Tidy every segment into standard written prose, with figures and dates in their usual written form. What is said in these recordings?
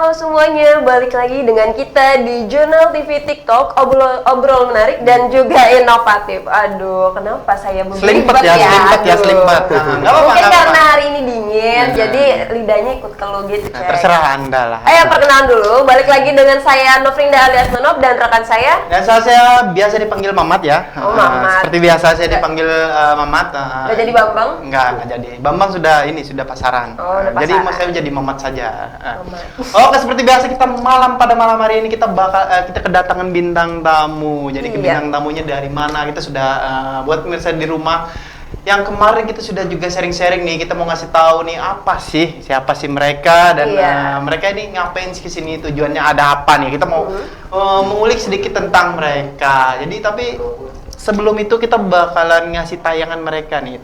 Halo semuanya, balik lagi dengan kita di Jurnal TV TikTok, obrol menarik dan juga inovatif. Aduh, kenapa saya selimpet ya? Selimpet. Mungkin karena hari ini dingin, jadi lidahnya ikut keluh gitu. Terserah Anda lah. Ayo perkenalan dulu, balik lagi dengan saya Novrinda alias Nonop dan rekan saya. Dan saya biasa dipanggil Mamat ya. Oh, Mamat. Seperti biasa saya dipanggil Mamat. Nggak jadi Bambang? Enggak jadi. Bambang sudah pasaran. Oh, udah jadi pasaran. saya jadi Mamat saja. Oke, seperti biasa pada malam hari ini kita kita kedatangan bintang tamu. Jadi bintang tamunya dari mana? Kita sudah buat pemirsa di rumah yang kemarin kita sudah juga sharing-sharing nih, kita mau ngasih tahu nih siapa sih mereka dan mereka ini ngapain sih kesini, tujuannya ada apa nih, kita mau mengulik sedikit tentang mereka. Jadi tapi sebelum itu kita bakalan ngasih tayangan mereka nih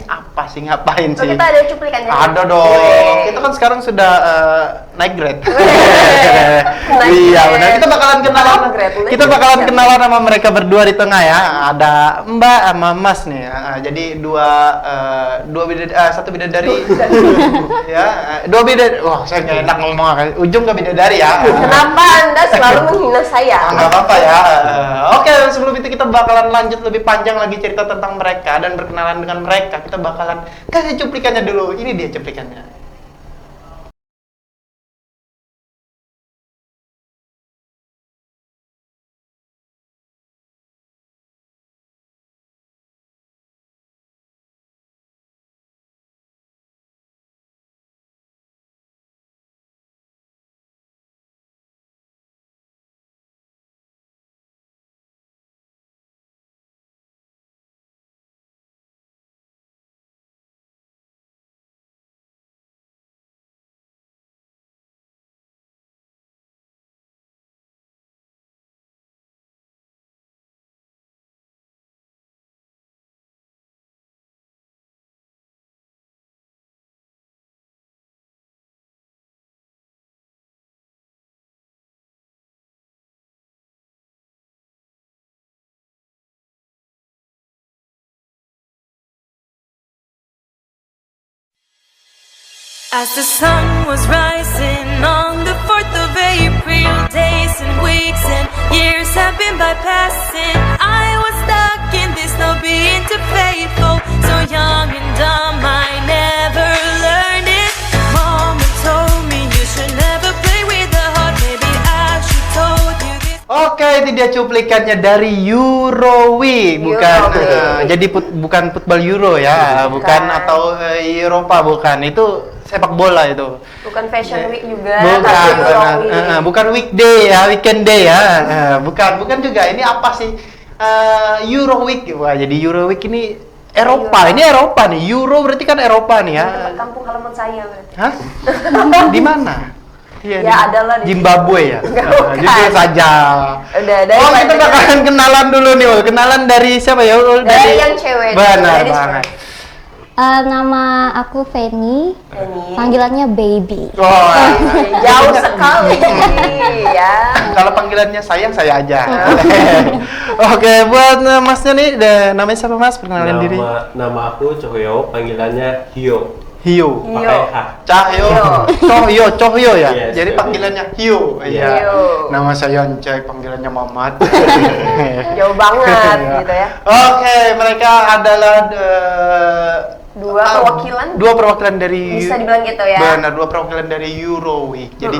apa sih, ngapain sih? Kita ada cuplikannya. Ada dong. Kita kan sekarang sudah naik grade. Iya benar. Kita bakalan kenalan sama mereka berdua di tengah ya. Ada Mbak sama Mas nih. Jadi satu bidadari. Ya, dua bidadari. Wah, saya nggak enak ngomong. Ujung ke bidadari ya. Kenapa Anda selalu menghina saya? Nggak apa-apa ya. Oke, sebelum itu kita bakalan lanjut lebih panjang lagi cerita tentang mereka dan berkenalan dengan mereka. Kita bakalan kasih cuplikannya dulu. Ini dia cuplikannya. As the sun was rising on the 4th of April, days and weeks and years have been bypassing. I was stuck in this, not being too faithful, so young and dumb, I never learned it. Mama told me you should never play with the heart, maybe I should told you this. Oke, itu dia cuplikannya dari Euroweek, bukan football Euro ya, bukan atau Eropa, bukan, itu sepak bola itu. Bukan Fashion Week juga. Bukan weekday ya, weekend day ya. Bukan juga. Ini apa sih? Euroweek. Wah, jadi Euroweek ini Eropa. Ini Eropa nih. Euro berarti kan Eropa nih ya. Tempat kampung halaman saya berarti. Hah? Di mana? Ya adalah di Zimbabwe ya. Jujur saja. Udah, kita bakalan kenalan dulu nih. Kenalan dari siapa ya? Dari yang cewek. Benar banget. Nama aku Feni, panggilannya Baby. Jauh sekali ya. Kalau panggilannya sayang, saya aja. Oke, buat masnya nih, namanya siapa mas? Perkenalkan diri. Nama aku Cohyo, panggilannya Hio. Pakai H. Cohyo ya. Yes, jadi panggilannya Hio. Iya. Nama saya Oncai, panggilannya Mamat. Jauh banget gitu ya. Oke, mereka adalah dua perwakilan dari, bisa dibilang gitu ya. Benar, dua perwakilan dari Euroweek. Jadi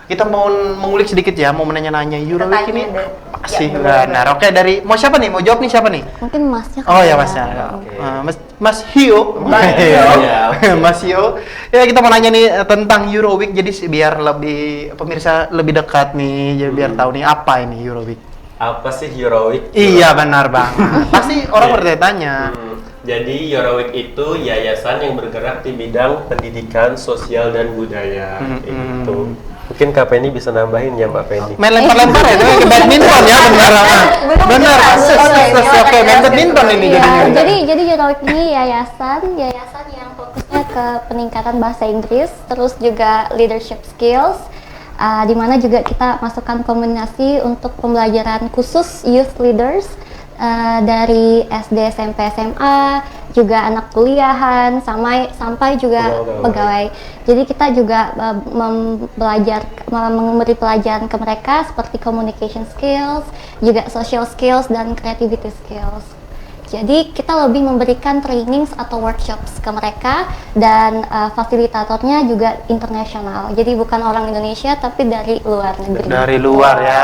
kita mau mengulik sedikit ya, mau menanya-nanya Euroweek ini apa sih? Benar. Oke, dari mau siapa nih? Mau jawab nih siapa nih? Mungkin masnya. Oh ya masnya. Mas Hio. Mas Hio. Ya kita mau nanya nih tentang Euroweek. Jadi biar lebih pemirsa lebih dekat nih, jadi biar tahu nih apa ini Euroweek. Apa sih Euroweek? Iya benar banget. Pasti orang bertanya. Jadi Euroweek itu yayasan yang bergerak di bidang pendidikan, sosial dan budaya. Itu. Mungkin Kak Penny bisa nambahin ya Mbak Penny. Main lempar-lempar ya, ke badminton ya benar. Oke, main badminton ini jadinya. Jadi Euroweek ini yayasan yang fokusnya ke peningkatan bahasa Inggris, terus juga leadership skills. Di mana juga kita masukkan kombinasi untuk pembelajaran khusus youth leaders dari SD, SMP, SMA, juga anak kuliahan, sampai juga pegawai. Jadi kita juga memberi pelajaran ke mereka seperti communication skills, juga social skills dan creativity skills. Jadi kita lebih memberikan trainings atau workshops ke mereka dan fasilitatornya juga internasional. Jadi bukan orang Indonesia tapi dari luar negeri. Dari luar ya,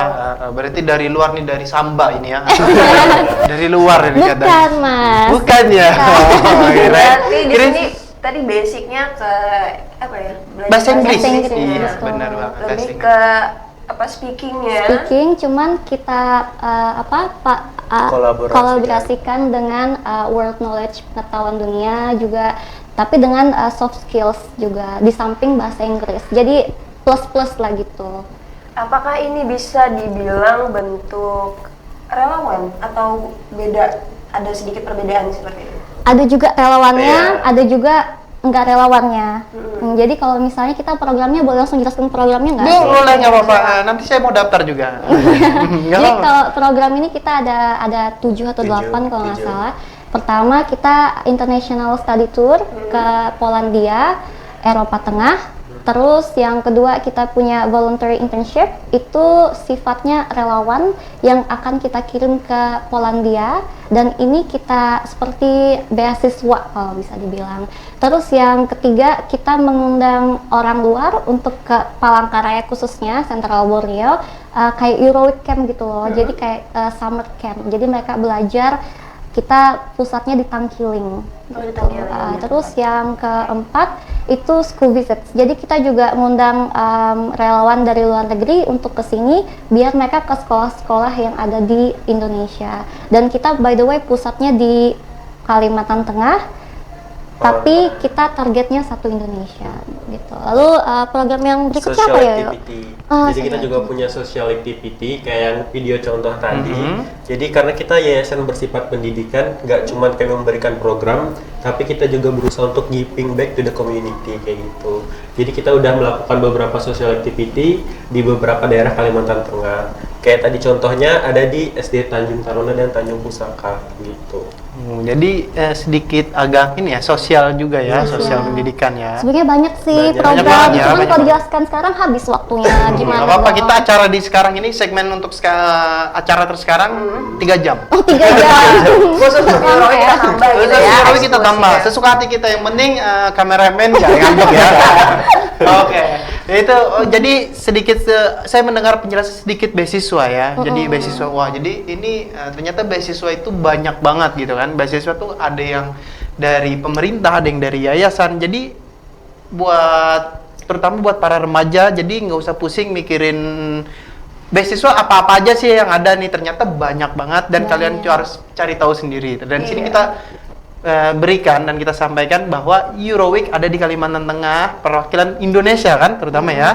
berarti dari luar nih, dari Samba ini ya. Dari luar ini Bukan katanya. Mas. Bukan ya. Berarti di sini tadi basicnya ke apa ya? Bahasa Inggris. Bahasa Inggris, Iya, betul. benar banget. Bahasa Lebih Inggris. ke apa speakingnya? Speaking, cuman kita kolaborasikan dengan world knowledge, pengetahuan dunia juga, tapi dengan soft skills juga di samping bahasa Inggris. Jadi plus lah gitu. Apakah ini bisa dibilang bentuk relawan atau beda? Ada sedikit perbedaan seperti itu? Ada juga relawannya, Iya. ada juga enggak relawannya. Jadi kalau misalnya kita programnya, boleh langsung jelaskan programnya nggak? Boleh, nggak apa-apa. Nanti saya mau daftar juga. Nggak Jadi apa-apa. kalau program ini kita ada 7 atau 8 kalau nggak 7. salah. Pertama kita international study tour ke Polandia, Eropa Tengah. Terus yang kedua kita punya voluntary internship, itu sifatnya relawan yang akan kita kirim ke Polandia, dan ini kita seperti beasiswa kalau bisa dibilang. Terus yang ketiga kita mengundang orang luar untuk ke Palangkaraya khususnya Central Borneo, kayak Euroweek camp gitu loh. Jadi kayak summer camp. Jadi mereka belajar, kita pusatnya di Tangkiling. Di Tangkiling. Terus yang keempat itu school visits. Jadi kita juga mengundang relawan dari luar negeri untuk kesini biar mereka ke sekolah-sekolah yang ada di Indonesia. Dan kita by the way pusatnya di Kalimantan Tengah. Tapi kita targetnya satu Indonesia gitu. Lalu program yang berikutnya Social apa ya? activity. Oh, Jadi kita social juga punya social activity kayak yang video contoh tadi. Jadi karena kita yayasan bersifat pendidikan, nggak cuma kayak memberikan program, tapi kita juga berusaha untuk giving back to the community kayak gitu. Jadi kita udah melakukan beberapa social activity di beberapa daerah Kalimantan Tengah. Kayak tadi contohnya ada di SD Tanjung Taruna dan Tanjung Pusaka gitu. Jadi sedikit agak ini ya, sosial juga ya, sosial pendidikan ya. Sebenarnya banyak sih Banyak program, banget ya, cuman banyak kalau banget. dijelaskan sekarang habis waktunya gimana? Gak apa-apa, dong? kita acara di sekarang ini segmen untuk acara tersekarang 3 jam. 3 jam. Khusus untuk Euroweek kita tambah gitu ya. Tapi kita tambah, eksekusinya. sesuka hati kita, yang penting kameramen jangan ngambek ya. Oke, itu jadi sedikit saya mendengar penjelasan sedikit beasiswa ya. Jadi beasiswa, wah jadi ini ternyata beasiswa itu banyak banget gitu kan. Beasiswa tuh ada yang dari pemerintah, ada yang dari yayasan. Jadi terutama buat para remaja, jadi nggak usah pusing mikirin beasiswa apa-apa aja sih yang ada nih, ternyata banyak banget dan kalian harus cari tahu sendiri. Dan sini kita berikan dan kita sampaikan bahwa Euroweek ada di Kalimantan Tengah, perwakilan Indonesia kan terutama ya.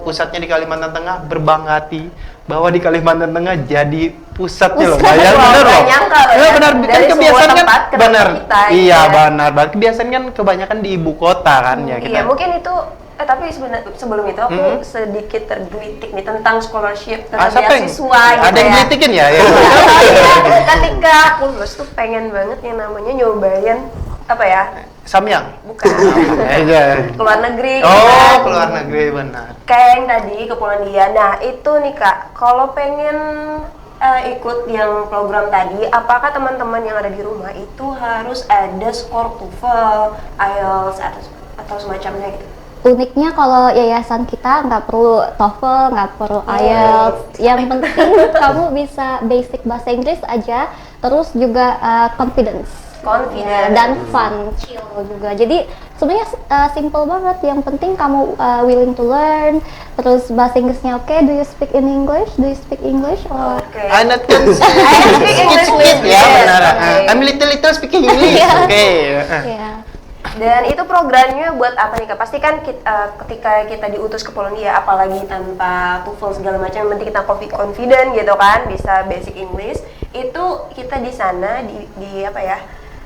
Pusatnya di Kalimantan Tengah, berbangga hati bahwa di Kalimantan Tengah jadi pusatnya loh. Bayang Wah, bener loh. nggak nyangka loh Ya, ya. benar, Dari kan semua kebiasaan kan tempat ke benar. tempat kita, Iya, gitu ya. benar. Banget kebiasaan kan kebanyakan di ibu kota kan ya kita. Iya, mungkin itu tapi sebelum itu aku sedikit tergelitik nih tentang scholarship, tentang siapa yang- beasiswa gitu ada yang ya. gelitikin ya? Ya. Iya, ketika aku lulus tuh pengen banget yang namanya nyobain apa ya? Samyang. Bukan. Iya. Keluar negeri. Oh, kan. keluar negeri benar. Kayak yang tadi ke Polandia. Nah, itu nih Kak, kalau pengen ikut yang program tadi, apakah teman-teman yang ada di rumah itu harus ada skor TOEFL, IELTS atau semacamnya gitu? Uniknya kalau yayasan kita nggak perlu TOEFL, nggak perlu IELTS. Yang penting kamu bisa basic bahasa Inggris aja, terus juga confidence. Confident. Dan fun, chill juga. Jadi sebenarnya simple banget. Yang penting kamu willing to learn. Terus bahasa Inggrisnya oke. Do you speak in English? Do you speak English? Or Oke. Anak kan speak English with ya yes, benar. oke. I'm little speaking English. Oke. ya. Dan itu programnya buat apa nih Kak? Pasti kan ketika kita diutus ke Polandia, apalagi tanpa TOEFL segala macam, yang penting kita confident gitu kan, bisa basic English. Itu kita di sana di apa ya?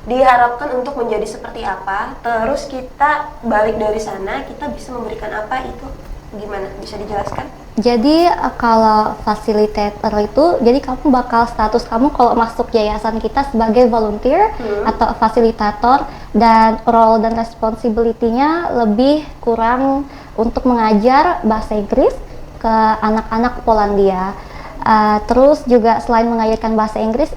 Diharapkan untuk menjadi seperti apa, terus kita balik dari sana kita bisa memberikan apa, itu gimana? Bisa dijelaskan? Jadi kalau fasilitator itu, jadi kamu bakal status kamu kalau masuk yayasan kita sebagai volunteer atau fasilitator, dan role dan responsibility-nya lebih kurang untuk mengajar bahasa Inggris ke anak-anak Polandia. Terus juga selain mengajarkan bahasa Inggris,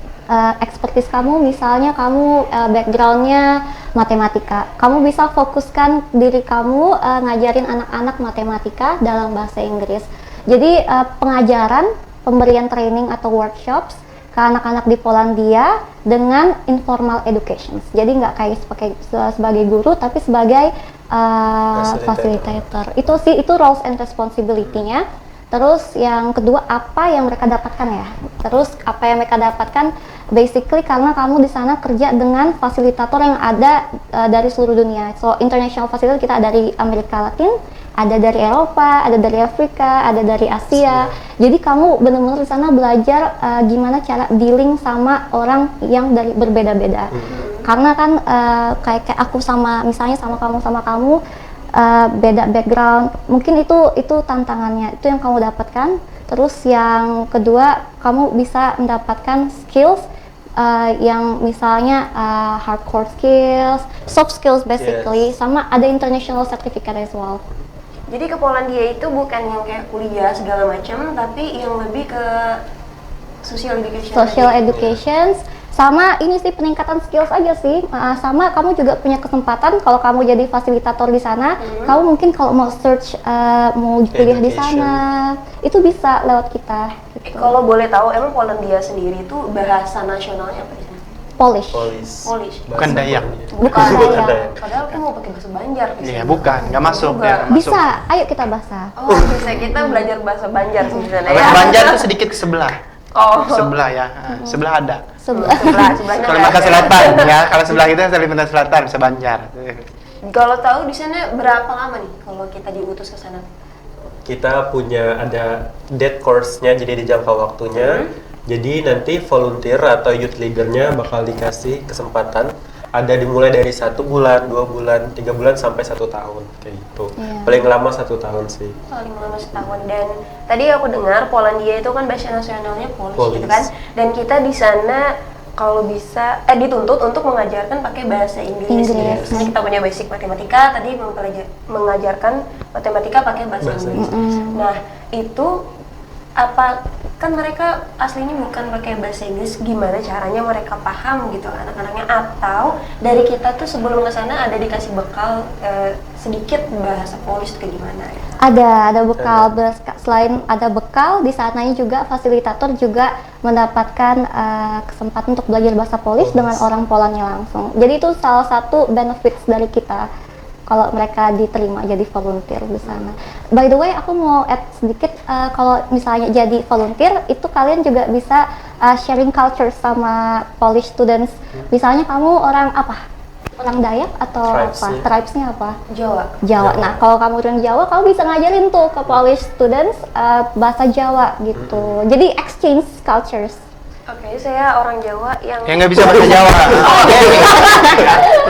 expertise kamu misalnya kamu background-nya matematika, kamu bisa fokuskan diri kamu ngajarin anak-anak matematika dalam bahasa Inggris. Jadi pengajaran, pemberian training atau workshops ke anak-anak di Polandia dengan informal education. Jadi nggak kayak sebagai guru, tapi sebagai facilitator. Itu roles and responsibility-nya. Terus yang kedua, apa yang mereka dapatkan ya? Terus apa yang mereka dapatkan? Basically karena kamu di sana kerja dengan fasilitator yang ada dari seluruh dunia. So international facilitator kita ada dari Amerika Latin, ada dari Eropa, ada dari Afrika, ada dari Asia. Jadi kamu benar-benar di sana belajar gimana cara dealing sama orang yang dari berbeda-beda. Karena kan kayak aku misalnya sama kamu beda background, mungkin itu tantangannya, itu yang kamu dapatkan. Terus yang kedua, kamu bisa mendapatkan skills yang misalnya hardcore skills, soft skills basically, sama ada international certificate as well. Jadi ke Polandia itu bukan yang kayak kuliah segala macam, tapi yang lebih ke social education. Social education, sama ini sih peningkatan skills aja sih. Sama kamu juga punya kesempatan kalau kamu jadi fasilitator di sana, kamu mungkin kalau mau search mau kuliah di sana, itu bisa lewat kita. Gitu. Kalau boleh tahu, emang Polandia sendiri itu bahasa nasionalnya apa sih? Polish. Bukan Dayak. Bukan Dayak. Padahal aku mau pakai bahasa Banjar. Iya, bukan, nggak masuk. Juga. Ya, nggak masuk. Bisa, ayo kita bahasa. Oh, bisa kita belajar bahasa Banjar sih di sana Kalau ya. Banjar itu sedikit ke sebelah. Oh. Sebelah ya, sebelah ada. Sebelahnya Kalimantan Selatan ya, kalau sebelah kita Kalimantan Selatan bisa Banjar. Kalau tahu di sana berapa lama nih kalau kita diutus ke sana? Kita punya ada dead course-nya, jadi dijangka waktunya. Jadi nanti volunteer atau youth leader-nya bakal dikasih kesempatan ada dimulai dari 1 bulan, 2 bulan, 3 bulan sampai 1 tahun kayak gitu. Paling lama 1 tahun sih. Paling lama setahun. Dan tadi aku dengar Polandia itu kan bahasa nasionalnya Polish gitu kan. Dan kita di sana kalau bisa dituntut untuk mengajarkan pakai bahasa Inggris. Misalnya kita punya basic matematika, tadi mengajarkan matematika pakai bahasa Inggris. Nah, itu apa kan mereka aslinya bukan pakai bahasa Inggris, gimana caranya mereka paham gitu anak-anaknya, atau dari kita tuh sebelum ke sana ada dikasih bekal sedikit bahasa Polish kayak gimana? Ada bekal. Selain ada bekal, di sananya juga fasilitator juga mendapatkan kesempatan untuk belajar bahasa Polish dengan orang Polandia langsung. Jadi itu salah satu benefits dari kita kalau mereka diterima jadi volunteer di sana. By the way, aku mau add sedikit, kalau misalnya jadi volunteer, itu kalian juga bisa sharing culture sama Polish students. Misalnya kamu orang apa? Orang Dayak atau apa? Tribes-nya apa? Jawa. Nah, kalau kamu orang Jawa, kamu bisa ngajarin tuh ke Polish students bahasa Jawa gitu. Jadi exchange cultures. Oke, saya orang Jawa yang nggak bisa bahasa Jawa.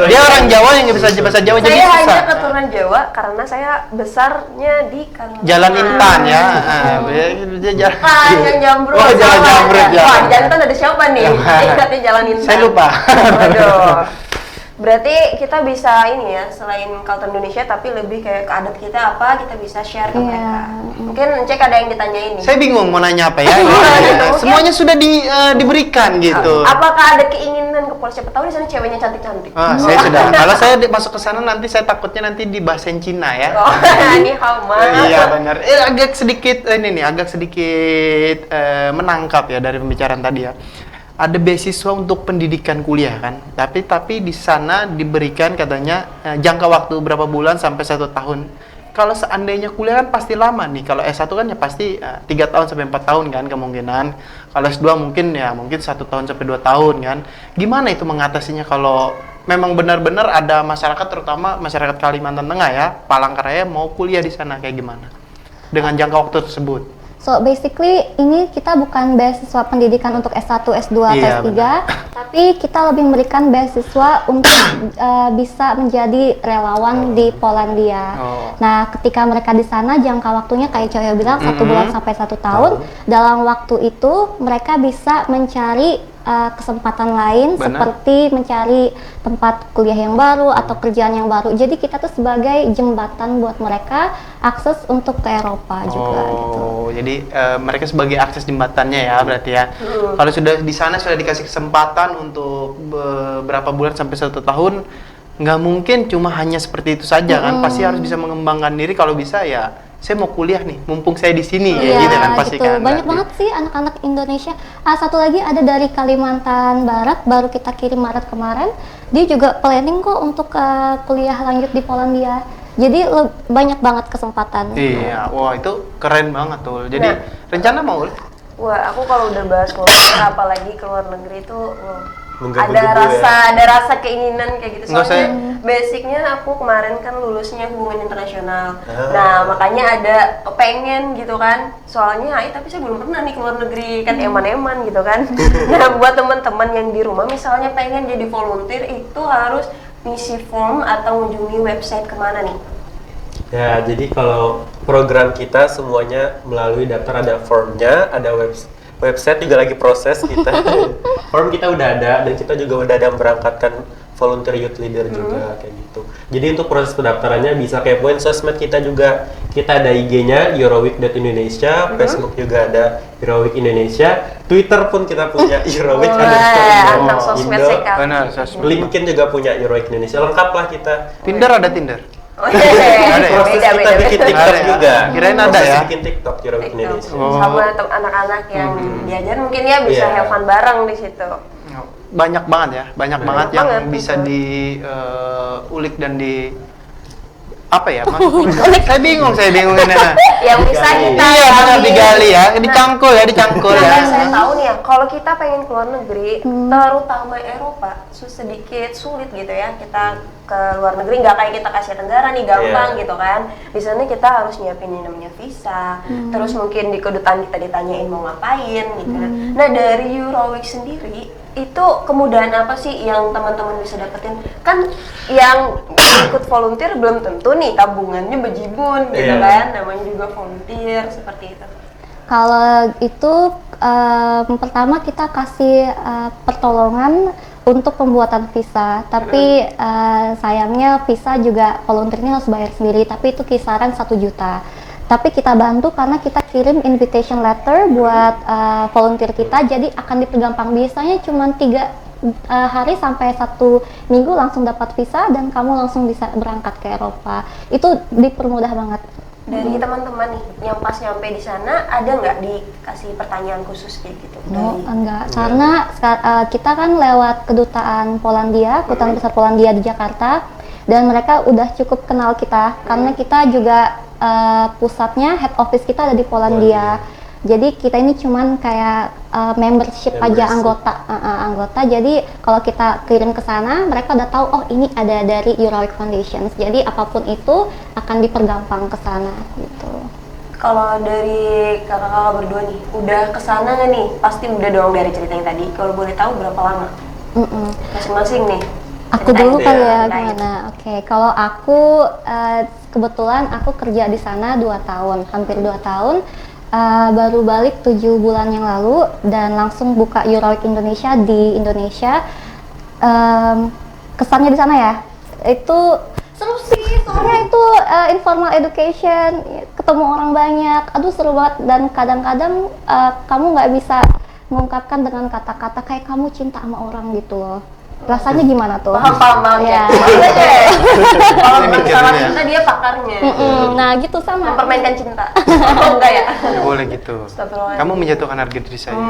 Dia orang Jawa yang nggak bisa bahasa Jawa, jadi saya susah. hanya keturunan Jawa karena saya besarnya di Jalan Intan ya. Yang Jambrut. Oh, Jalan Jambrut ya. Wah, Jalan Intan ada siapa nih? Ingatnya Jalan Intan. Saya lupa. Aduh. Berarti kita bisa ini ya, selain culture Indonesia tapi lebih kayak ke adat kita apa, kita bisa share ke mereka. Mungkin Cek ada yang ditanyain nih. Saya bingung mau nanya apa ya. Semuanya sudah diberikan gitu. Apakah ada keinginan ke Polres? Siapa tahu di sana ceweknya cantik-cantik. Saya sudah. Kalau saya masuk ke sana nanti saya takutnya nanti dibahasain Cina ya. Oh, ini hama. Iya benar. Agak sedikit menangkap ya dari pembicaraan tadi ya. Ada beasiswa untuk pendidikan kuliah kan, tapi di sana diberikan katanya jangka waktu berapa bulan sampai 1 tahun. Kalau seandainya kuliah kan pasti lama nih. Kalau S1 kan ya pasti 3 tahun sampai 4 tahun kan kemungkinan. Kalau S2 mungkin 1 tahun sampai 2 tahun kan. Gimana itu mengatasinya kalau memang benar-benar ada masyarakat, terutama masyarakat Kalimantan Tengah ya, Palangkaraya mau kuliah di sana, kayak gimana dengan jangka waktu tersebut? So basically ini kita bukan beasiswa pendidikan untuk S1, S2, atau Iya, S3, tapi kita lebih memberikan beasiswa untuk bisa menjadi relawan di Polandia. Oh. Nah, ketika mereka di sana jangka waktunya kayak Coyo bilang 1 bulan sampai 1 tahun. Dalam waktu itu mereka bisa mencari kesempatan lain Benar. seperti mencari tempat kuliah yang baru atau kerjaan yang baru. Jadi kita tuh sebagai jembatan buat mereka akses untuk ke Eropa juga gitu. Oh, jadi mereka sebagai akses jembatannya ya berarti ya. Kalau sudah di sana sudah dikasih kesempatan untuk beberapa bulan sampai 1 tahun, nggak mungkin cuma hanya seperti itu saja kan. Pasti harus bisa mengembangkan diri. Kalau bisa ya, saya mau kuliah nih, mumpung saya di sini ya, gitu kan pasti kan. Banyak berarti. banget sih anak-anak Indonesia. Satu lagi ada dari Kalimantan Barat, baru kita kirim Maret kemarin. Dia juga planning kok untuk kuliah lanjut di Polandia. Jadi banyak banget kesempatan. Iya, wah itu keren banget tuh. Jadi rencana mau? Wah, aku kalau udah bahas volunteer apalagi ke luar negeri itu Menggebu-gebu ada rasa keinginan kayak gitu. Nggak Soalnya basicnya aku kemarin kan lulusnya hubungan internasional. Nah, makanya ada pengen gitu kan. Soalnya tapi saya belum pernah nih ke luar negeri kan eman-eman gitu kan. Nah, buat teman-teman yang di rumah misalnya pengen jadi volunteer itu harus ngisi form atau mengunjungi website kemana nih? Ya, jadi kalau program kita semuanya melalui daftar, ada formnya, ada website juga lagi proses kita. Form kita udah ada dan kita juga udah ada memberangkatkan volunteer youth leader juga kayak gitu. Jadi untuk proses pendaftarannya bisa kepoin sosmed kita juga. Kita ada IG-nya Euroweek.Indonesia, Facebook juga ada Euroweek Indonesia, Twitter pun kita punya Euroweek anak sosmed Indo. sekali. Benar, sosmed. LinkedIn juga punya Euroweek Indonesia. Lengkap lah kita. Tinder ada Tinder. Oh, Ada ya? Proses kita bikin TikTok Ada ya? juga. Kirain ada Proses ya? bikin TikTok Euroweek Indonesia. Oh. Sama anak-anak yang diajar mungkin ya bisa Iya. have fun bareng di situ. Banyak banget ya, banyak banget yang banget, bisa betul. diulik dan di apa ya maksudnya? saya bingung ini. Yang bisa kita Iya benar ambil. digali ya, dicangkul ya, dicangkul Nah, ya. yang saya tahu nih ya, kalau kita pengen keluar negeri, terutama Eropa, sedikit sulit gitu ya kita ke luar negeri, nggak kayak kita ke Asia Tenggara nih gampang Iya. gitu kan. Di sana kita harus nyiapin yang namanya visa, terus mungkin di kedutaan kita ditanyain mau ngapain gitu kan. Nah dari Euroweek sendiri itu kemudahan apa sih yang teman-teman bisa dapetin? Kan yang ikut volunteer belum tentu nih tabungannya bejibun gitu Iya. kan, namanya juga volunteer seperti itu. Kalau itu pertama kita kasih pertolongan untuk pembuatan visa, tapi sayangnya visa juga volunteernya harus bayar sendiri, tapi itu kisaran 1 juta. Tapi kita bantu karena kita kirim invitation letter buat volunteer kita, jadi akan dipergampang. Biasanya cuma 3 hari sampai 1 minggu langsung dapat visa dan kamu langsung bisa berangkat ke Eropa. Itu dipermudah banget. Dari teman-teman nih yang pas nyampe di sana ada nggak dikasih pertanyaan khusus kayak gitu? No, Dari enggak. Karena kita kan lewat kedutaan Polandia, kedutaan besar Polandia di Jakarta, dan mereka udah cukup kenal kita karena kita juga pusatnya head office kita ada di Polandia. Jadi kita ini cuman kayak membership aja, anggota. Jadi kalau kita kirim ke sana, mereka udah tahu oh ini ada dari Euroweek Foundation. Jadi apapun itu akan dipergampang ke sana gitu. kalau dari kakak-kakak berdua nih, udah kesana nggak nih? Pasti udah dong dari ceritanya tadi. Kalau boleh tahu berapa lama? Masing-masing nih. Aku Ceritain. dulu kali ya, Ceritain. gimana? Oke, kalau aku kebetulan aku kerja di sana 2 tahun, hampir 2 tahun. Baru balik 7 bulan yang lalu dan langsung buka Euroweek Indonesia di Indonesia. Kesannya di sana ya, itu seru sih, soalnya itu informal education, ketemu orang banyak, aduh seru banget. Dan kadang-kadang kamu nggak bisa mengungkapkan dengan kata-kata kayak kamu cinta sama orang gitu loh. Rasanya gimana tuh? Paham Ya. ya. Kalau Saya mikir masalah dulu ya. cinta dia pakarnya. Nah gitu sama. Mempermainkan cinta. Oh enggak ya? Nggak boleh gitu. Astagfirullahaladzim. Kamu menjatuhkan harga diri saya.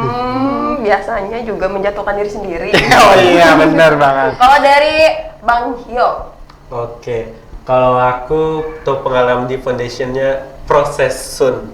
Biasanya juga menjatuhkan diri sendiri. Oh iya benar banget. Kalau dari Bang Hyo, Oke, kalau aku tuh pengalaman di foundationnya proses soon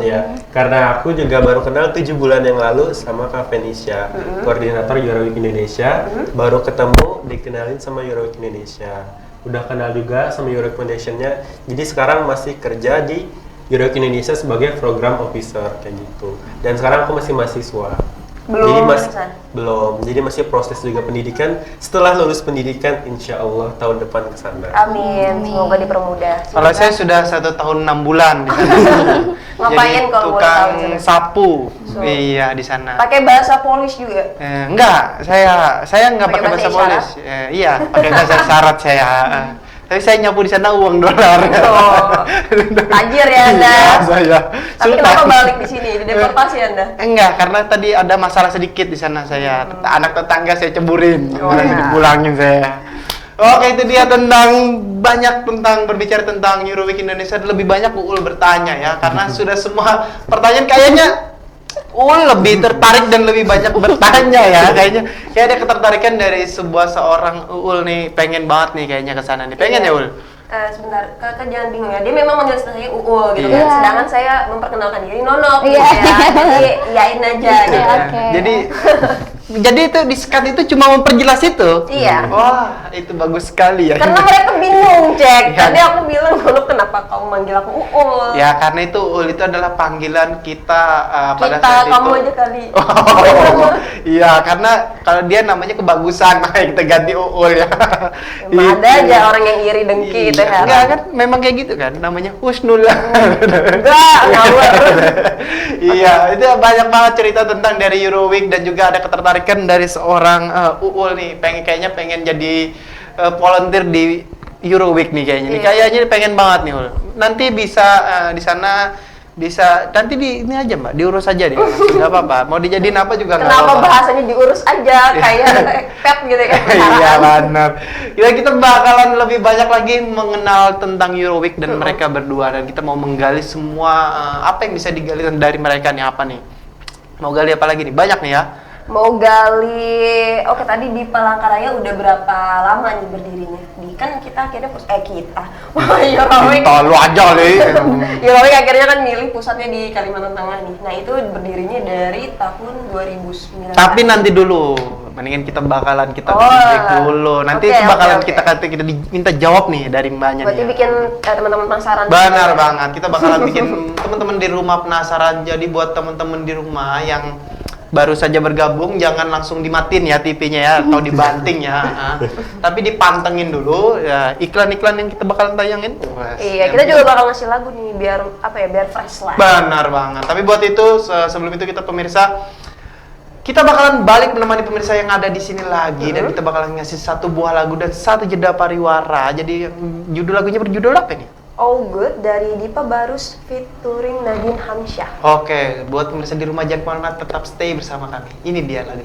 ya. Karena aku juga baru kenal 7 bulan yang lalu sama Kak Venetia, koordinator Euroweek Indonesia. Baru ketemu, dikenalin sama Euroweek Indonesia. Udah kenal juga sama Euroweek Foundationnya. Jadi sekarang masih kerja di Eurowik Indonesia sebagai program officer kayak gitu. Dan sekarang aku masih mahasiswa. Belum Jadi masih lulusan? belum. Jadi masih proses juga pendidikan. Setelah lulus pendidikan, insya Allah tahun depan ke sana. Amin, semoga dipermudah. Kalau saya sudah 1 tahun 6 bulan di sana. Ngapain Jadi kalau boleh tukang tahu, Cek? sapu. So. Iya di sana. Pakai bahasa Polish juga. Enggak, saya enggak Pakai pakai bahasa bahasa Polish. Iya, pakai bahasa isyarat saya. Tapi saya nyapu di sana uang dolar. Oh, tajir ya Anda. Iya, saya. Tapi Sultan. kenapa balik di sini? Dideportasi Anda? Enggak, karena tadi ada masalah sedikit di sana saya. Anak tetangga saya ceburin, Oh, langsung iya. dipulangin saya. Oke, itu dia tentang berbicara tentang Eurowik Indonesia. Lebih banyak Uul bertanya ya, karena sudah semua pertanyaan kayaknya Uul lebih tertarik dan lebih banyak bertanya ya. Kayak ada ketertarikan dari seorang Uul nih, pengen banget nih kayaknya ke sana nih. Pengen ya Uul? Sebentar, kakak jangan bingung ya. Dia memang manggil saya Uul gitu Iya. kan. Sedangkan saya memperkenalkan diri Nonok gitu Iya. ya. Jadi iyain aja gitu. Oke. Jadi itu di skat itu cuma memperjelas itu. Iya. Wah, itu bagus sekali ya. Karena mereka bingung, Cek. Iya. Tadi aku bilang, Nonok kenapa kamu manggil aku Uul? Ya karena itu Uul itu adalah panggilan kita pada Kita, saat kamu itu. aja kali. Oh, iya karena kalau dia namanya kebagusan makanya kita ganti Uul ya. Emang ada Itu. aja orang yang iri dengki gitu Iya. ya. Enggak kan memang kayak gitu kan namanya Husnul. Enggak, ngawur. Iya, itu banyak banget cerita tentang dari Eurowik dan juga ada ketertarikan dari seorang Uul nih, pengen jadi volunteer di Eurowik nih kayaknya. Nih. Iya. Kayaknya pengen banget nih Uul. Nanti bisa di sana bisa nanti ini aja Mbak, diurus aja deh. Enggak apa-apa. Mau dijadiin apa juga enggak Kenapa apa-apa. bahasanya diurus aja kayak pet gitu ya? Iya benar. Ya kita bakalan lebih banyak lagi mengenal tentang Eurowik dan mereka berdua dan kita mau menggali semua apa yang bisa digali dari mereka nih apa nih. Mau gali apa lagi nih? Banyak nih ya. Mau gali, oke tadi di Palangkaraya udah berapa lama nih berdirinya? Kan kita akhirnya kita, Eurowik. Kita lu aja nih. Eurowik akhirnya kan milih pusatnya di Kalimantan Tengah nih. Nah itu berdirinya dari tahun 2009. Tapi nanti dulu, mendingan kita Oh, break dulu. Nanti oke, itu bakalan oke. kita diminta jawab nih dari mbaknya Berarti nih. bikin teman-teman penasaran. Benar banget. Kita bakalan bikin teman-teman di rumah penasaran. Jadi buat teman-teman di rumah yang baru saja bergabung jangan langsung dimatiin ya TV-nya ya atau dibanting ya. Tapi dipantengin dulu ya iklan-iklan yang kita bakalan tayangin. Iya, kita juga bakal ngasih lagu nih biar biar fresh lah. Benar banget. Tapi buat itu sebelum itu kita pemirsa kita bakalan balik menemani pemirsa yang ada di sini lagi dan kita bakalan ngasih satu buah lagu dan satu jeda pariwara. Jadi judul lagunya berjudul apa nih? All Good dari Dipa Barus featuring Nadine Hamsyah. Oke, buat pemirsa di rumah jangan kemana-mana, tetap stay bersama kami. Ini dia lagunya.